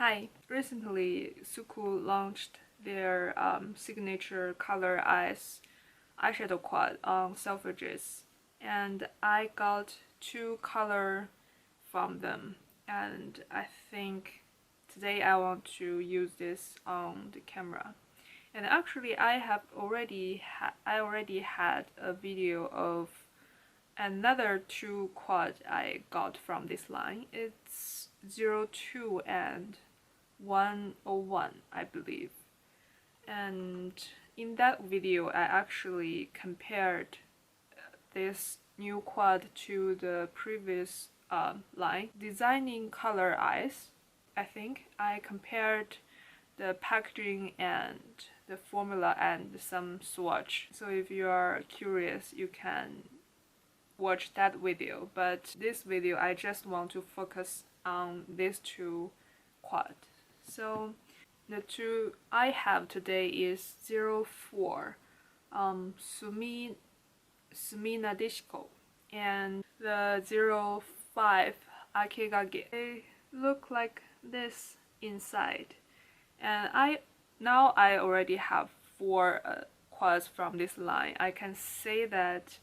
Hi, recently Suku launched their signature color eyeshadow quad on Selfridges, and I got two color from them, and I think today I want to use this on the camera. And actually I already had a video of another two quad I got from this line. It's 02 and 101, I believe. And in that video I actually compared this new quad to the previous line. Designing color eyes, I think I compared the packaging and the formula and some swatch. So if you are curious, you can watch that video, but this video I just want to focus on these two quad. So the two I have today is 04 SUMINADESHIKO and the 05 AKEKAGE. They look like this inside, and I already have four quads from this line. I can say that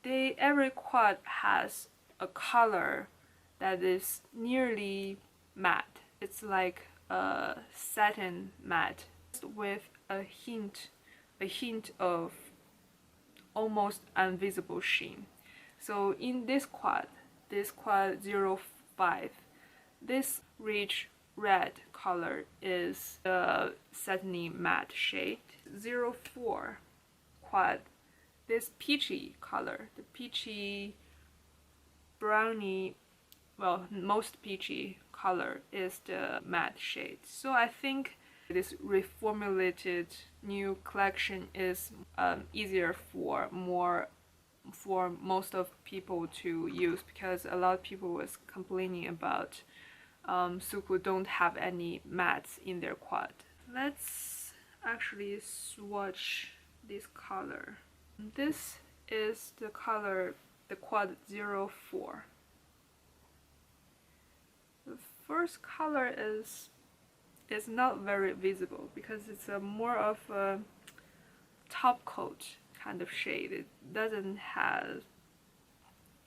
every quad has a color that is nearly matte. It's like a satin matte with a hint of almost invisible sheen. So in this quad 05, this rich red color is the satiny matte shade. 04 quad, this peachy color, the peachy brownie, well, most peachy color is the matte shade. So I think this reformulated new collection is easier for most of people to use, because a lot of people was complaining about Suku don't have any mattes in their quad. Let's actually swatch this color. This is the color, the quad 04. The first color is not very visible because it's more of a top coat kind of shade. It doesn't have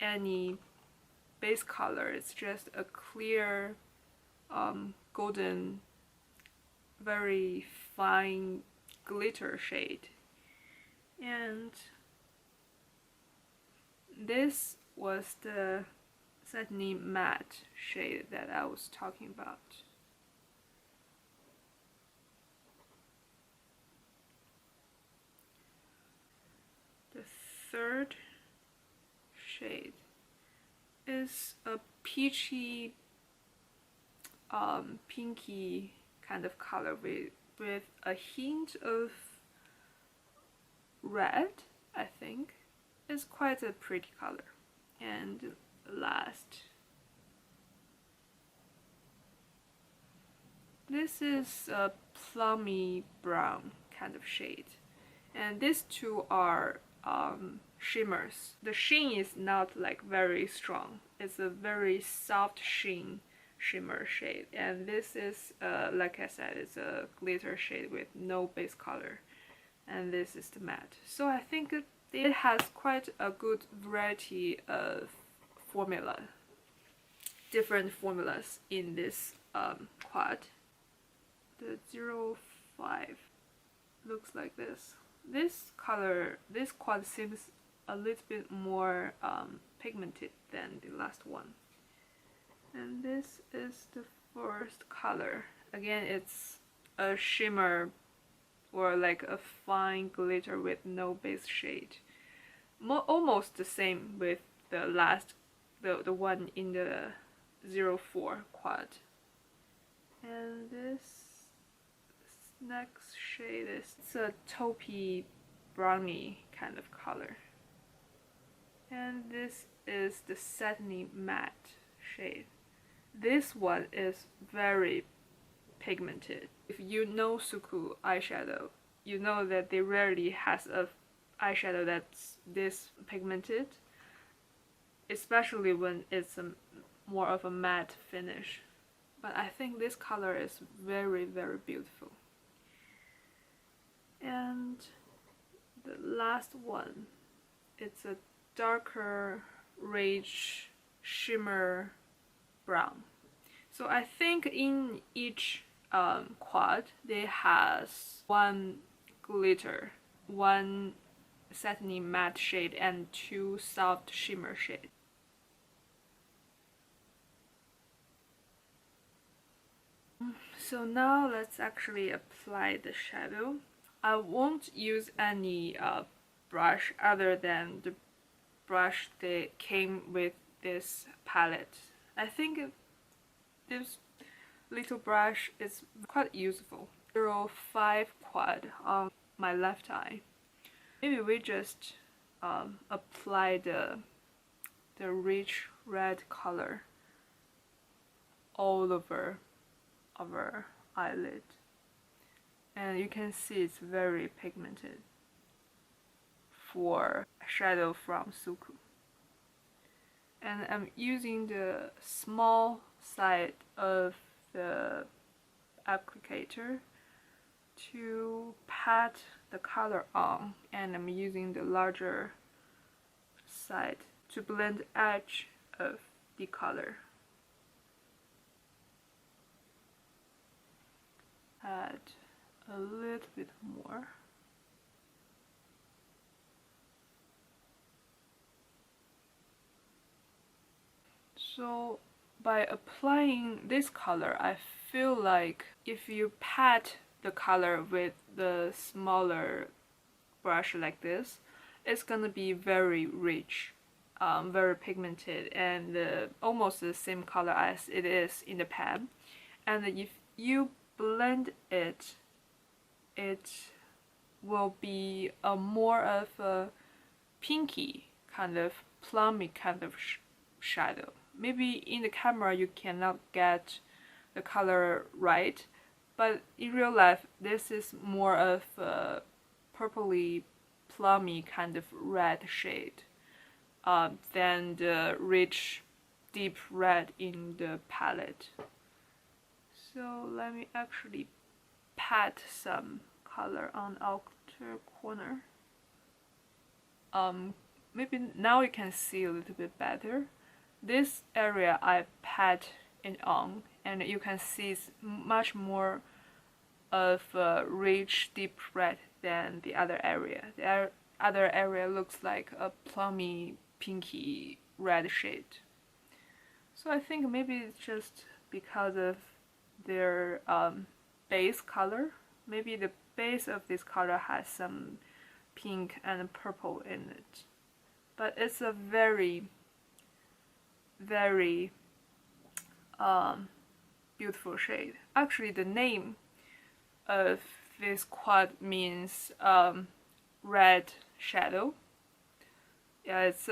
any base color. It's just a clear golden, very fine glitter shade. And this was the satiny matte shade that I was talking about. The third shade is a peachy, pinky kind of color with a hint of red, I think. It's quite a pretty color. And last, this is a plummy brown kind of shade, and these two are shimmers. The sheen is not like very strong. It's a very soft sheen shimmer shade, and this is like I said, it's a glitter shade with no base color, and this is the matte. So I think it has quite a good variety of different formulas in this quad. The 05 looks like this. This quad seems a little bit more pigmented than the last one. And this is the first color. Again, it's a shimmer or like a fine glitter with no base shade. Almost the same with the the one in the 04 quad. And this next shade is a taupey brownie kind of color. And this is the satiny matte shade. This one is very pigmented. If you know Suku eyeshadow, you know that they rarely has a eyeshadow that's this pigmented, especially when it's more of a matte finish. but I think this color is very, very beautiful. And the last one, it's a darker rich shimmer brown. So I think in each quad they has one glitter, one satiny matte shade, and two soft shimmer shades. So now let's actually apply the shadow. I won't use any brush other than the brush that came with this palette. I think this little brush is quite useful. 05 quad on my left eye. Maybe we just apply the rich red color all over our eyelid, and you can see it's very pigmented for shadow from Suku. And I'm using the small side of the applicator to pat the color on, and I'm using the larger side to blend the edge of the color. Add a little bit more. So by applying this color, I feel like if you pat the color with the smaller brush like this, it's gonna be very rich, very pigmented, and almost the same color as it is in the pan. And if you blend it, it will be a more of a pinky kind of plummy kind of shadow. Maybe in the camera you cannot get the color right, but in real life this is more of a purpley plummy kind of red shade than the rich deep red in the palette. So let me actually pat some color on the outer corner. Maybe now you can see a little bit better. This area I pat it on, and you can see it's much more of a rich deep red than the other area. The other area looks like a plummy pinky red shade. So I think maybe it's just because of their base color. Maybe the base of this color has some pink and purple in it, but it's a very, very beautiful shade. Actually, the name of this quad means red shadow. Yeah, it's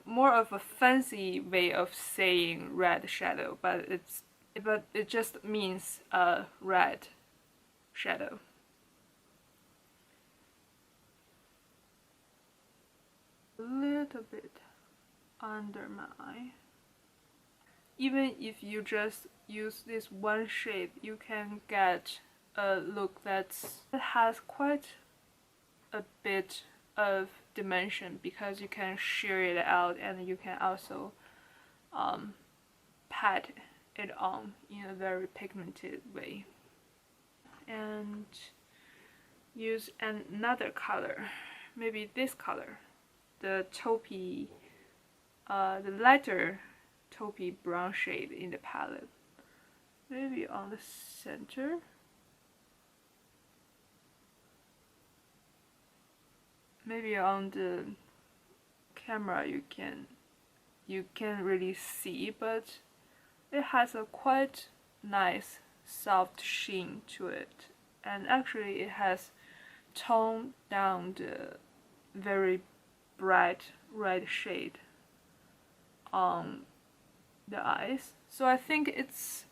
more of a fancy way of saying red shadow, but it just means red shadow. A little bit under my eye. Even if you just use this one shade, you can get a look that has quite a bit of dimension, because you can shear it out and you can also pat it on in a very pigmented way. And use another color, maybe this color, the taupey, the lighter taupey brown shade in the palette. Maybe on the center. Maybe on the camera you can't really see, but it has a quite nice soft sheen to it, and actually it has toned down the very bright red shade on the eyes. So I think it's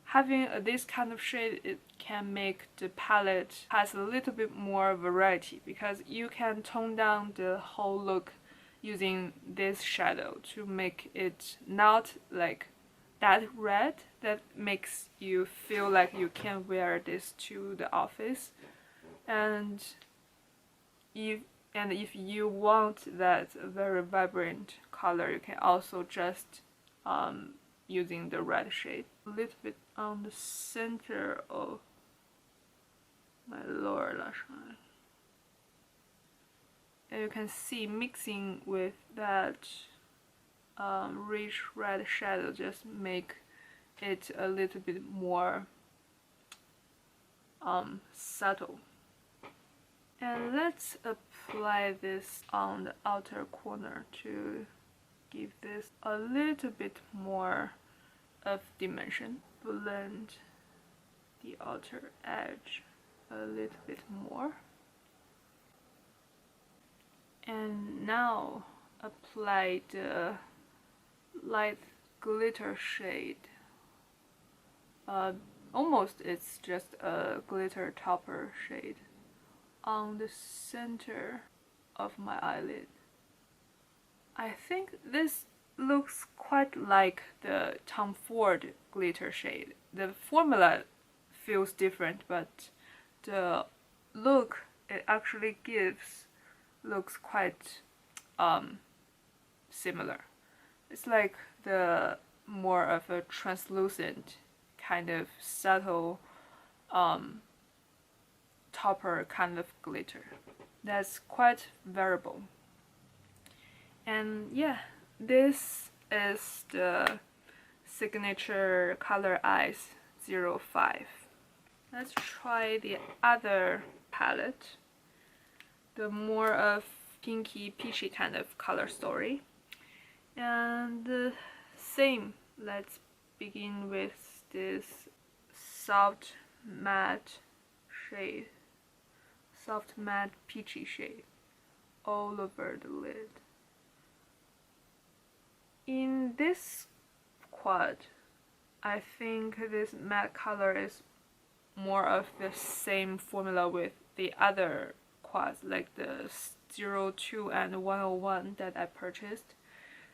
having this kind of shade, it can make the palette has a little bit more variety, because you can tone down the whole look using this shadow to make it not like that red that makes you feel like you can wear this to the office. And if you want that very vibrant color, you can also just using the red shade a little bit on the center of my lower lash line. And you can see mixing with that rich red shadow just make it a little bit more subtle. And let's apply this on the outer corner to give this a little bit more of dimension. Blend the outer edge a little bit more. And now apply the light glitter shade. Almost it's just a glitter topper shade on the center of my eyelid. I think this looks quite like the Tom Ford glitter shade. The formula feels different, but the look it actually gives looks quite similar. It's like the more of a translucent kind of subtle topper kind of glitter that's quite variable. And yeah, this is the signature color eyes 05. Let's try the other palette, the more of pinky peachy kind of color story. And same, let's begin with this soft matte shade, soft matte peachy shade all over the lid. In this quad, I think this matte color is more of the same formula with the other quads, like the 02 and 101 that I purchased.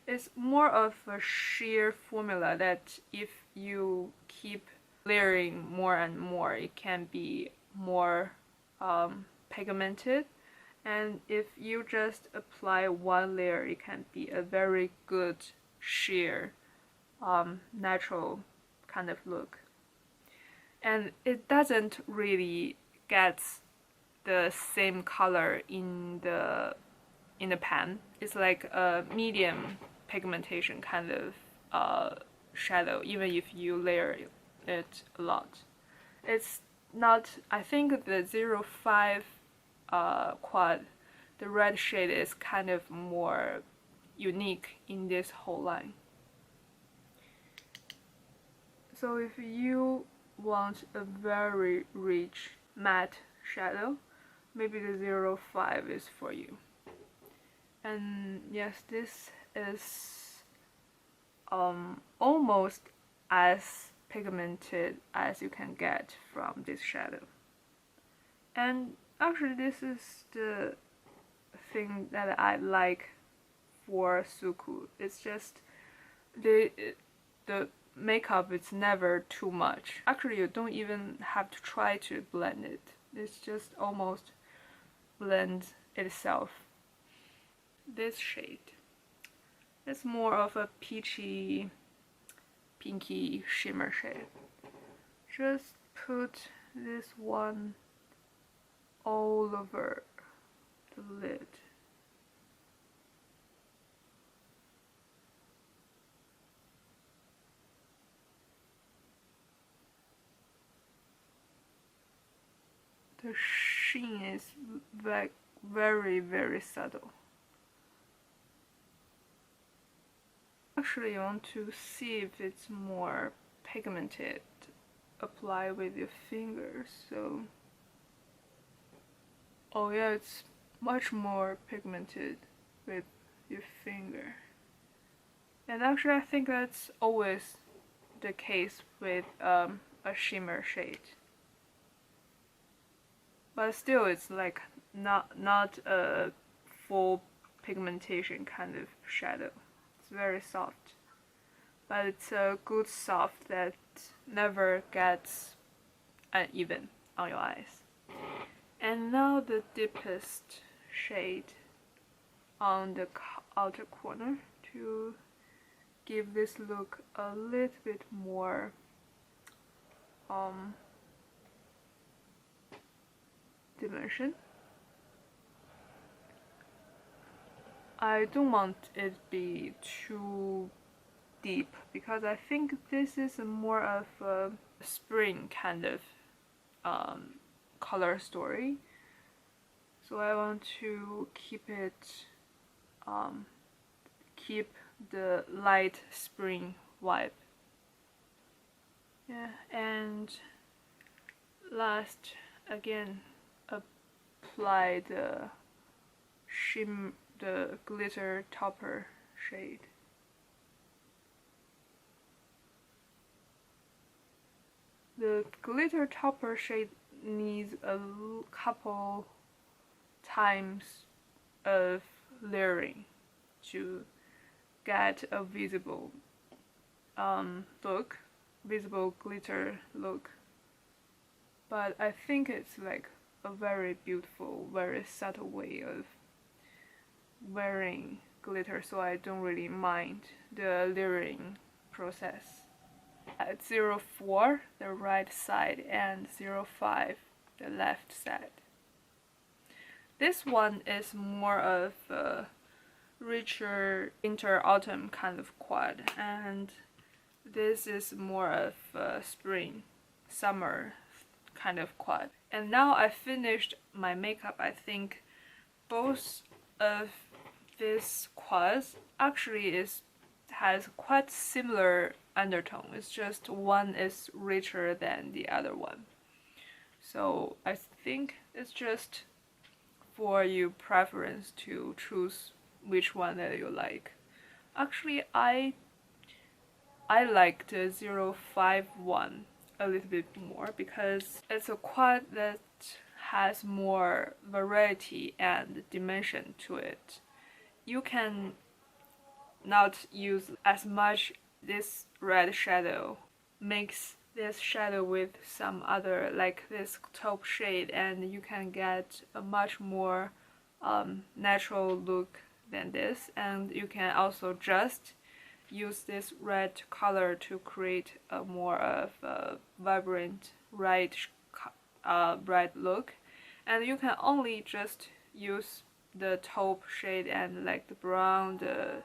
It's more of a sheer formula that if you keep layering more and more, it can be more pigmented. And if you just apply one layer, it can be a very good sheer natural kind of look. And it doesn't really get the same color in the pan. It's like a medium pigmentation kind of shadow, even if you layer it a lot. It's not, I think the 05 quad, the red shade is kind of more unique in this whole line. So if you want a very rich matte shadow, maybe the 05 is for you. And yes, this is almost as pigmented as you can get from this shadow. And actually this is the thing that I like for Suku. It's just the makeup is never too much. Actually, you don't even have to try to blend it. It's just almost blends itself. This shade is more of a peachy, pinky shimmer shade. Just put this one all over the lid. The sheen is very, very subtle. Actually, you want to see if it's more pigmented. Apply with your fingers. So, oh yeah, it's much more pigmented with your finger. And actually, I think that's always the case with a shimmer shade. But still, it's like not a full pigmentation kind of shadow. It's very soft. but it's a good soft that never gets uneven on your eyes. And now the deepest shade on the outer corner to give this look a little bit more dimension. I don't want it to be too deep because I think this is more of a spring kind of color story. So I want to keep it, keep the light spring vibe. Yeah, and last, again, apply the glitter topper shade. The glitter topper shade needs a couple times of layering to get a visible look, visible glitter look. But I think it's like a very beautiful, very subtle way of wearing glitter, so I don't really mind the layering process. At 04, the right side, and 05, the left side. This one is more of a richer winter-autumn kind of quad, and this is more of a spring-summer kind of quad. And now I finished my makeup. I think both of these quads actually has quite similar undertone. It's just one is richer than the other one. So I think it's just for your preference to choose which one that you like. Actually, I like the 051 a little bit more because it's a quad that has more variety and dimension to it. You can not use as much this red shadow, mix this shadow with some other like this taupe shade, and you can get a much more natural look than this. And you can also just use this red color to create a more of a vibrant red look, and you can only just use the taupe shade and like the brown, the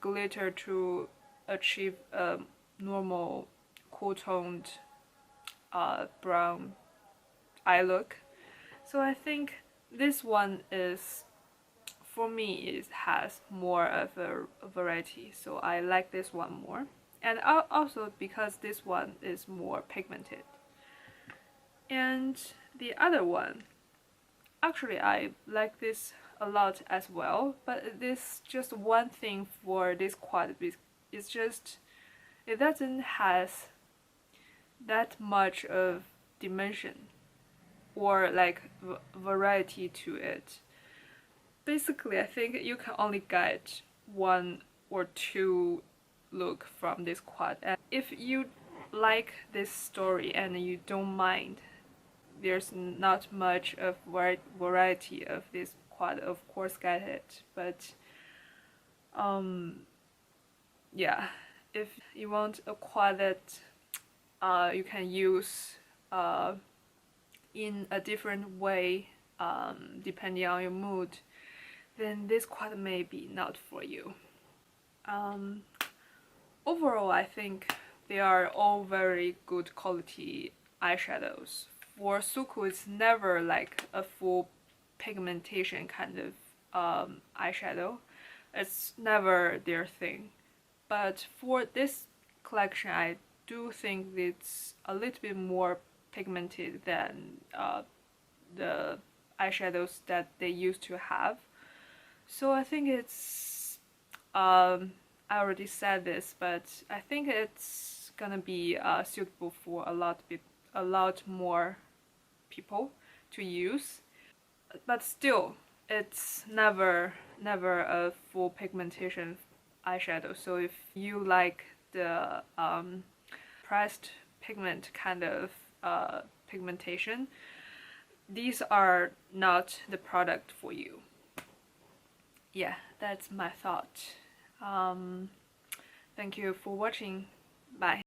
glitter to achieve a normal cool toned brown eye look. So I think this one is, for me, it has more of a variety, so I like this one more. And also because this one is more pigmented. And the other one, actually I like this a lot as well, but this just one thing for this quad, it's just it doesn't has that much of dimension or like variety to it. Basically, I think you can only get one or two look from this quad. And if you like this story and you don't mind, there's not much of variety of this quad, of course get it. But yeah, if you want a quad that you can use in a different way depending on your mood, then this quad may be not for you. Overall, I think they are all very good quality eyeshadows. For Suku, it's never like a full pigmentation kind of eyeshadow. It's never their thing. But for this collection, I do think it's a little bit more pigmented than the eyeshadows that they used to have. So I think it's I already said this, but I think it's gonna be suitable for a lot more people to use. But still, it's never a full pigmentation eyeshadow. So if you like the pressed pigment kind of pigmentation, these are not the product for you. Yeah, that's my thought. Thank you for watching. Bye.